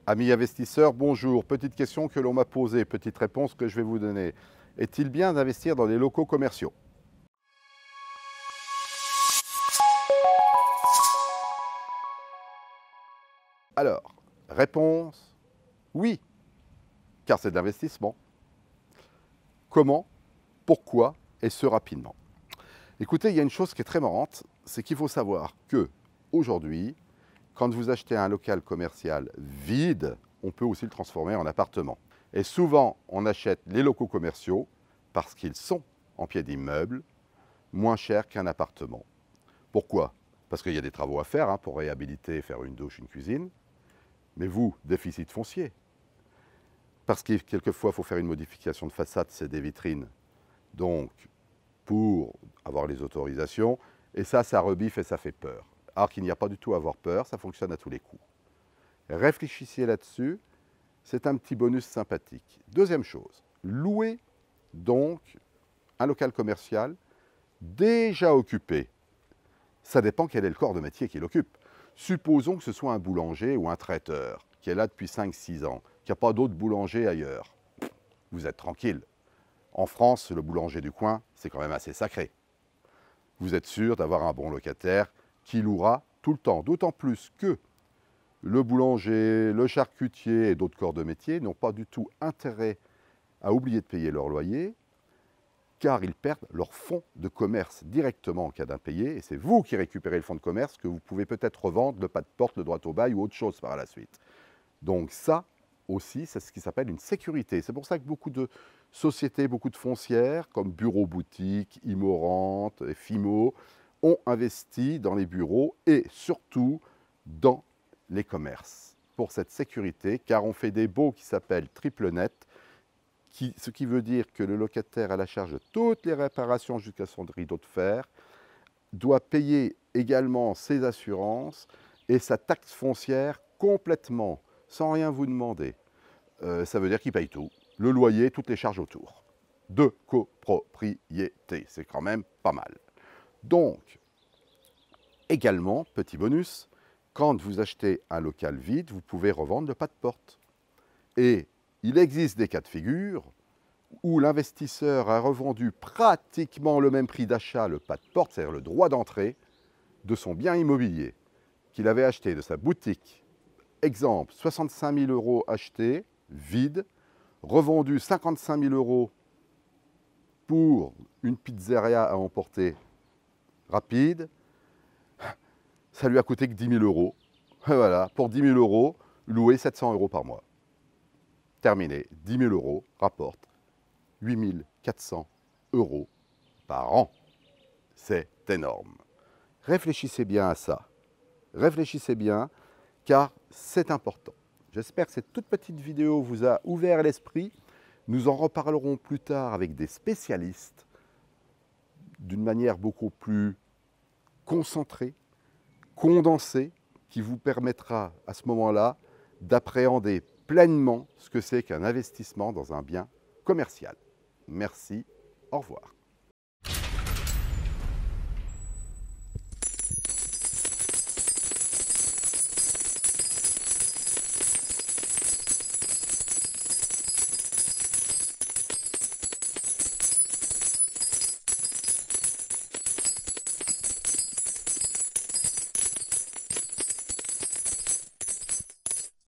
Amis investisseurs, bonjour. Petite question que l'on m'a posée, petite réponse que je vais vous donner. Est-il bien d'investir dans des locaux commerciaux? Alors, réponse, oui, car c'est de l'investissement. Comment? Pourquoi? Et ce rapidement. Écoutez, il y a une chose qui est très marrante, c'est qu'il faut savoir que aujourd'hui, quand vous achetez un local commercial vide, on peut aussi le transformer en appartement. Et souvent, on achète les locaux commerciaux parce qu'ils sont en pied d'immeuble, moins chers qu'un appartement. Pourquoi? Parce qu'il y a des travaux à faire pour réhabiliter, faire une douche, une cuisine. Mais vous, déficit foncier. Parce que quelquefois, il faut faire une modification de façade, c'est des vitrines. Donc, pour avoir les autorisations, et ça rebiffe et ça fait peur. Alors qu'il n'y a pas du tout à avoir peur, ça fonctionne à tous les coups. Réfléchissez là-dessus, c'est un petit bonus sympathique. Deuxième chose, louer donc un local commercial déjà occupé. Ça dépend quel est le corps de métier qui l'occupe. Supposons que ce soit un boulanger ou un traiteur qui est là depuis 5-6 ans, qu'il n'y a pas d'autres boulangers ailleurs. Vous êtes tranquille. En France, le boulanger du coin, c'est quand même assez sacré. Vous êtes sûr d'avoir un bon locataire qui louera tout le temps. D'autant plus que le boulanger, le charcutier et d'autres corps de métier n'ont pas du tout intérêt à oublier de payer leur loyer, car ils perdent leur fonds de commerce directement en cas d'impayé, et c'est vous qui récupérez le fonds de commerce que vous pouvez peut-être revendre, le pas de porte, le droit au bail ou autre chose par la suite. Donc ça aussi, c'est ce qui s'appelle une sécurité. C'est pour ça que beaucoup de sociétés, beaucoup de foncières, comme Bureau Boutique, Immorente, Fimo, ont investi dans les bureaux et surtout dans les commerces pour cette sécurité, car on fait des baux qui s'appellent triple net, ce qui veut dire que le locataire a la charge de toutes les réparations jusqu'à son rideau de fer, doit payer également ses assurances et sa taxe foncière complètement, sans rien vous demander. Ça veut dire qu'il paye tout, le loyer, toutes les charges autour. De copropriété, c'est quand même pas mal. Donc, également, petit bonus, quand vous achetez un local vide, vous pouvez revendre le pas de porte. Et il existe des cas de figure où l'investisseur a revendu pratiquement le même prix d'achat, le pas de porte, c'est-à-dire le droit d'entrée, de son bien immobilier qu'il avait acheté de sa boutique. Exemple, 65 000 € acheté, vide, revendu 55 000 € pour une pizzeria à emporter rapide. Ça lui a coûté que 10 000 €. Voilà, pour 10 000 €, louer 700 € par mois. Terminé, 10 000 € rapporte 8 400 € par an. C'est énorme. Réfléchissez bien à ça. Réfléchissez bien, car c'est important. J'espère que cette toute petite vidéo vous a ouvert l'esprit. Nous en reparlerons plus tard avec des spécialistes d'une manière beaucoup plus concentrée, condensée, qui vous permettra à ce moment-là d'appréhender pleinement ce que c'est qu'un investissement dans un bien commercial. Merci, au revoir.